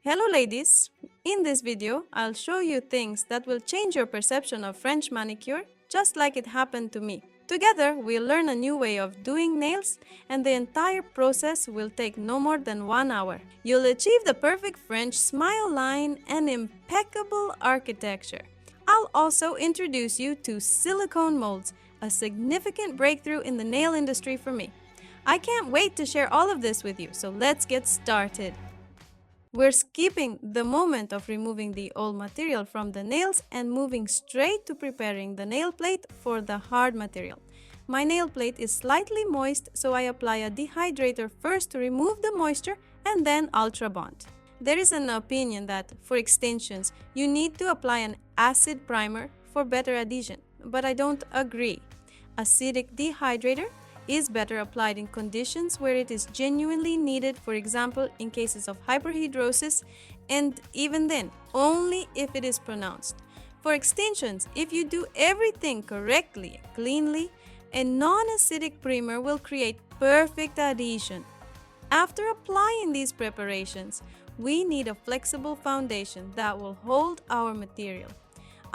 Hello ladies! In this video, I'll show you things that will change your perception of French manicure, just like it happened to me. Together, we'll learn a new way of doing nails, and the entire process will take no more than 1 hour. You'll achieve the perfect French smile line and impeccable architecture. I'll also introduce you to silicone molds, a significant breakthrough in the nail industry for me. I can't wait to share all of this with you, so let's get started. We're skipping the moment of removing the old material from the nails and moving straight to preparing the nail plate for the hard material. My nail plate is slightly moist, so I apply a dehydrator first to remove the moisture and then Ultra Bond. There is an opinion that for extensions, you need to apply an acid primer for better adhesion, but I don't agree. Acidic dehydrator is better applied in conditions where it is genuinely needed, for example, in cases of hyperhidrosis, and even then, only if it is pronounced. For extensions, if you do everything correctly, cleanly, a non-acidic primer will create perfect adhesion. After applying these preparations, we need a flexible foundation that will hold our material.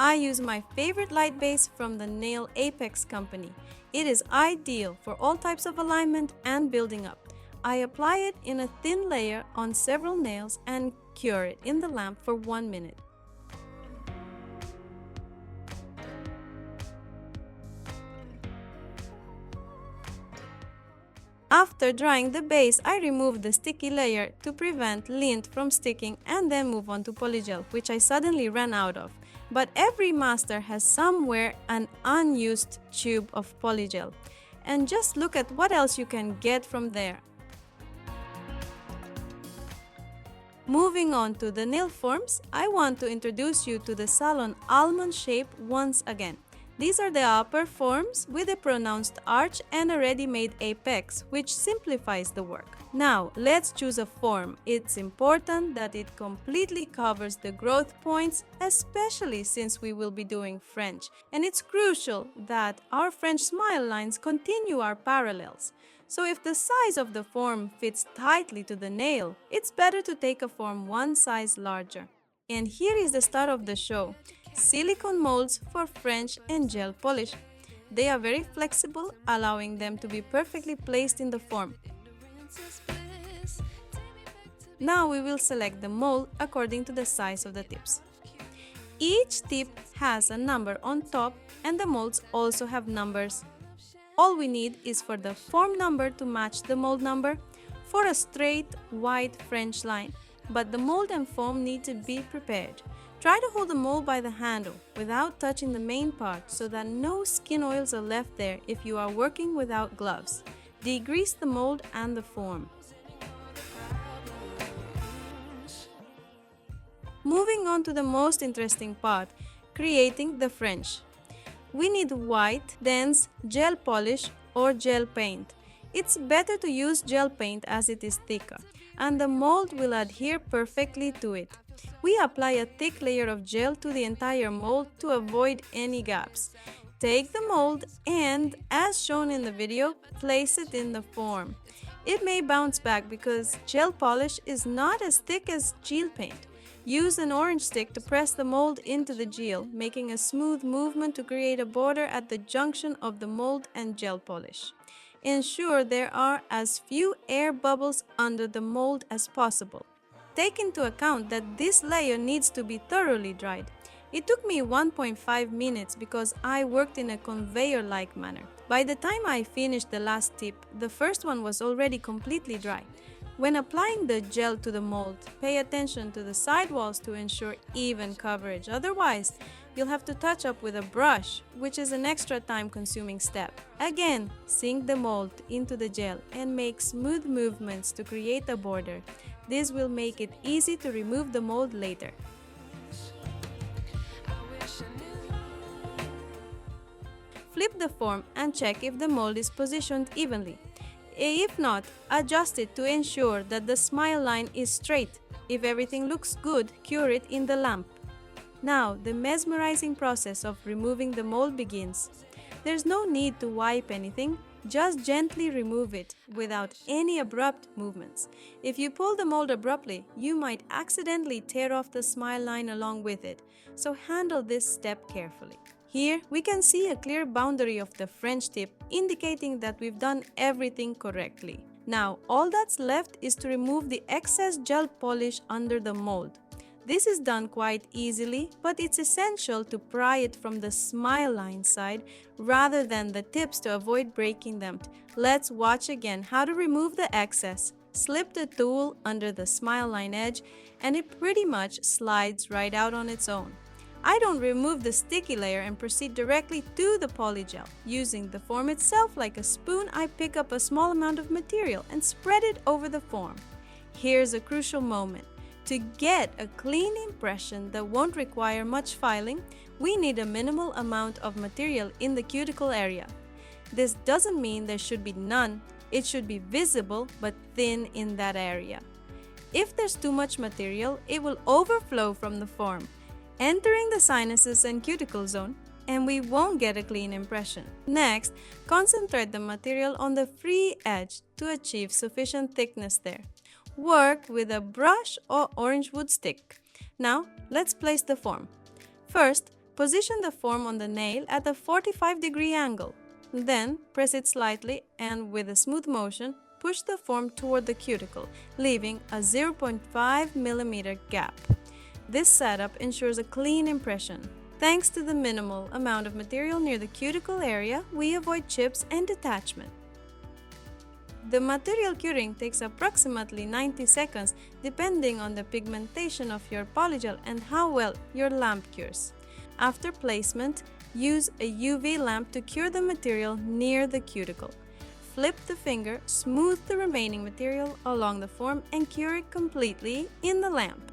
I use my favorite light base from the Nail Apex company. It is ideal for all types of alignment and building up. I apply it in a thin layer on several nails and cure it in the lamp for 1 minute. After drying the base, I remove the sticky layer to prevent lint from sticking and then move on to Polygel, which I suddenly ran out of. But every master has somewhere an unused tube of Polygel. And just look at what else you can get from there. Moving on to the nail forms, I want to introduce you to the Salon almond shape once again. These are the upper forms with a pronounced arch and a ready-made apex, which simplifies the work. Now, let's choose a form. It's important that it completely covers the growth points, especially since we will be doing French. And it's crucial that our French smile lines continue our parallels. So if the size of the form fits tightly to the nail, it's better to take a form one size larger. And here is the start of the show. Silicone molds for French and gel polish. They are very flexible, allowing them to be perfectly placed in the form. Now we will select the mold according to the size of the tips. Each tip has a number on top and the molds also have numbers. All we need is for the form number to match the mold number for a straight, white French line, but the mold and foam need to be prepared. Try to hold the mold by the handle without touching the main part so that no skin oils are left there if you are working without gloves. Degrease the mold and the form. Moving on to the most interesting part, creating the French. We need white, dense gel polish or gel paint. It's better to use gel paint as it is thicker, and the mold will adhere perfectly to it. We apply a thick layer of gel to the entire mold to avoid any gaps. Take the mold and, as shown in the video, place it in the form. It may bounce back because gel polish is not as thick as gel paint. Use an orange stick to press the mold into the gel, making a smooth movement to create a border at the junction of the mold and gel polish. Ensure there are as few air bubbles under the mold as possible. Take into account that this layer needs to be thoroughly dried. It took me 1.5 minutes because I worked in a conveyor-like manner. By the time I finished the last tip, the first one was already completely dry. When applying the gel to the mold, pay attention to the side walls to ensure even coverage. Otherwise, you'll have to touch up with a brush, which is an extra time-consuming step. Again, sink the mold into the gel and make smooth movements to create a border. This will make it easy to remove the mold later. Flip the form and check if the mold is positioned evenly. If not, adjust it to ensure that the smile line is straight. If everything looks good, cure it in the lamp. Now, the mesmerizing process of removing the mold begins. There's no need to wipe anything. Just gently remove it without any abrupt movements. If you pull the mold abruptly, you might accidentally tear off the smile line along with it, so handle this step carefully. Here, we can see a clear boundary of the French tip, indicating that we've done everything correctly. Now, all that's left is to remove the excess gel polish under the mold. This is done quite easily, but it's essential to pry it from the smile line side rather than the tips to avoid breaking them. Let's watch again how to remove the excess. Slip the tool under the smile line edge and it pretty much slides right out on its own. I don't remove the sticky layer and proceed directly to the polygel. Using the form itself like a spoon, I pick up a small amount of material and spread it over the form. Here's a crucial moment. To get a clean impression that won't require much filing, we need a minimal amount of material in the cuticle area. This doesn't mean there should be none. It should be visible but thin in that area. If there's too much material, it will overflow from the form, entering the sinuses and cuticle zone, and we won't get a clean impression. Next, concentrate the material on the free edge to achieve sufficient thickness there. Work with a brush or orange wood stick. Now, let's place the form. First, position the form on the nail at a 45-degree angle. Then, press it slightly and with a smooth motion, push the form toward the cuticle, leaving a 0.5 mm gap. This setup ensures a clean impression. Thanks to the minimal amount of material near the cuticle area, we avoid chips and detachment. The material curing takes approximately 90 seconds depending on the pigmentation of your polygel and how well your lamp cures. After placement, use a UV lamp to cure the material near the cuticle. Flip the finger, smooth the remaining material along the form and cure it completely in the lamp.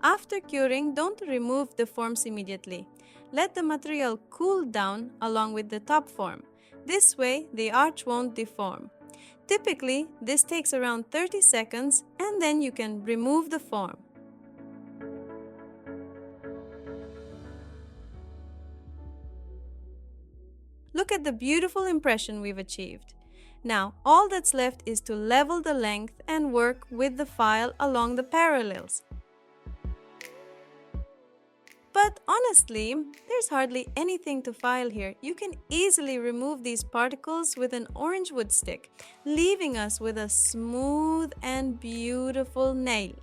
After curing, don't remove the forms immediately. Let the material cool down along with the top form. This way, the arch won't deform. Typically, this takes around 30 seconds and then you can remove the form. Look at the beautiful impression we've achieved. Now, all that's left is to level the length and work with the file along the parallels. But honestly, there's hardly anything to file here. You can easily remove these particles with an orange wood stick, leaving us with a smooth and beautiful nail.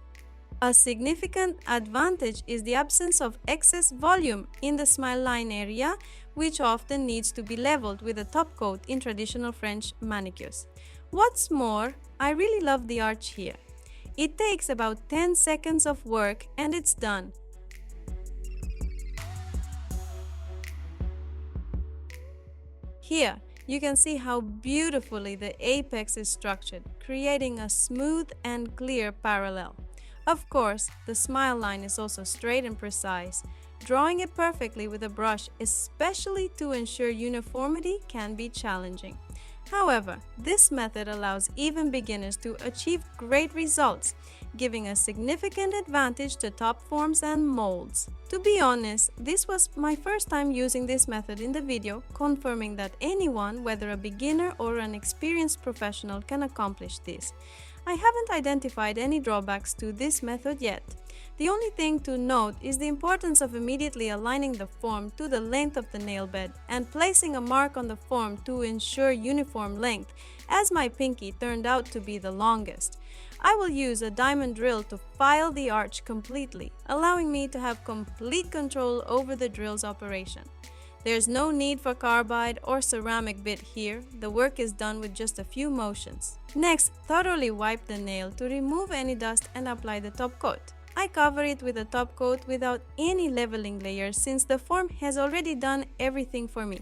A significant advantage is the absence of excess volume in the smile line area, which often needs to be leveled with a top coat in traditional French manicures. What's more, I really love the arch here. It takes about 10 seconds of work and it's done. Here, you can see how beautifully the apex is structured, creating a smooth and clear parallel. Of course, the smile line is also straight and precise. Drawing it perfectly with a brush, especially to ensure uniformity, can be challenging. However, this method allows even beginners to achieve great results, giving a significant advantage to top forms and molds. To be honest, this was my first time using this method in the video, confirming that anyone, whether a beginner or an experienced professional, can accomplish this. I haven't identified any drawbacks to this method yet. The only thing to note is the importance of immediately aligning the form to the length of the nail bed and placing a mark on the form to ensure uniform length, as my pinky turned out to be the longest. I will use a diamond drill to file the arch completely, allowing me to have complete control over the drill's operation. There's no need for carbide or ceramic bit here. The work is done with just a few motions. Next, thoroughly wipe the nail to remove any dust and apply the top coat. I cover it with a top coat without any leveling layers since the form has already done everything for me.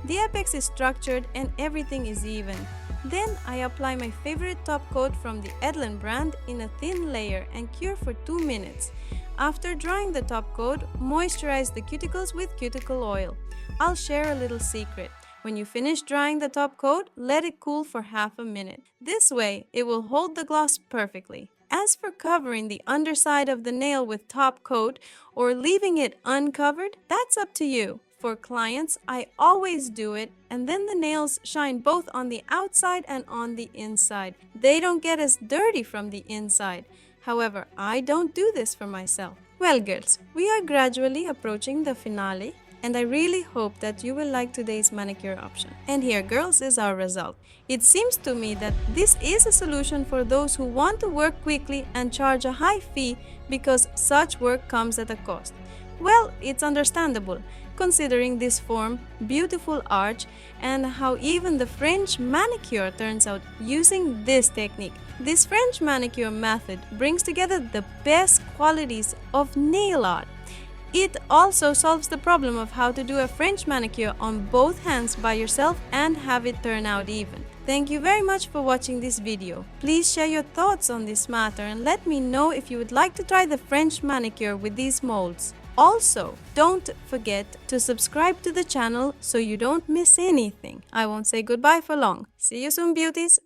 The apex is structured and everything is even. Then I apply my favorite top coat from the Edlin brand in a thin layer and cure for 2 minutes. After drying the top coat, moisturize the cuticles with cuticle oil. I'll share a little secret. When you finish drying the top coat, let it cool for half a minute. This way, it will hold the gloss perfectly. As for covering the underside of the nail with top coat or leaving it uncovered, that's up to you. For clients, I always do it, and then the nails shine both on the outside and on the inside. They don't get as dirty from the inside. However, I don't do this for myself. Well, girls, we are gradually approaching the finale, and I really hope that you will like today's manicure option. And here, girls, is our result. It seems to me that this is a solution for those who want to work quickly and charge a high fee because such work comes at a cost. Well, it's understandable, considering this form, beautiful arch, and how even the French manicure turns out using this technique. This French manicure method brings together the best qualities of nail art. It also solves the problem of how to do a French manicure on both hands by yourself and have it turn out even. Thank you very much for watching this video. Please share your thoughts on this matter and let me know if you would like to try the French manicure with these molds. Also, don't forget to subscribe to the channel so you don't miss anything. I won't say goodbye for long. See you soon, beauties!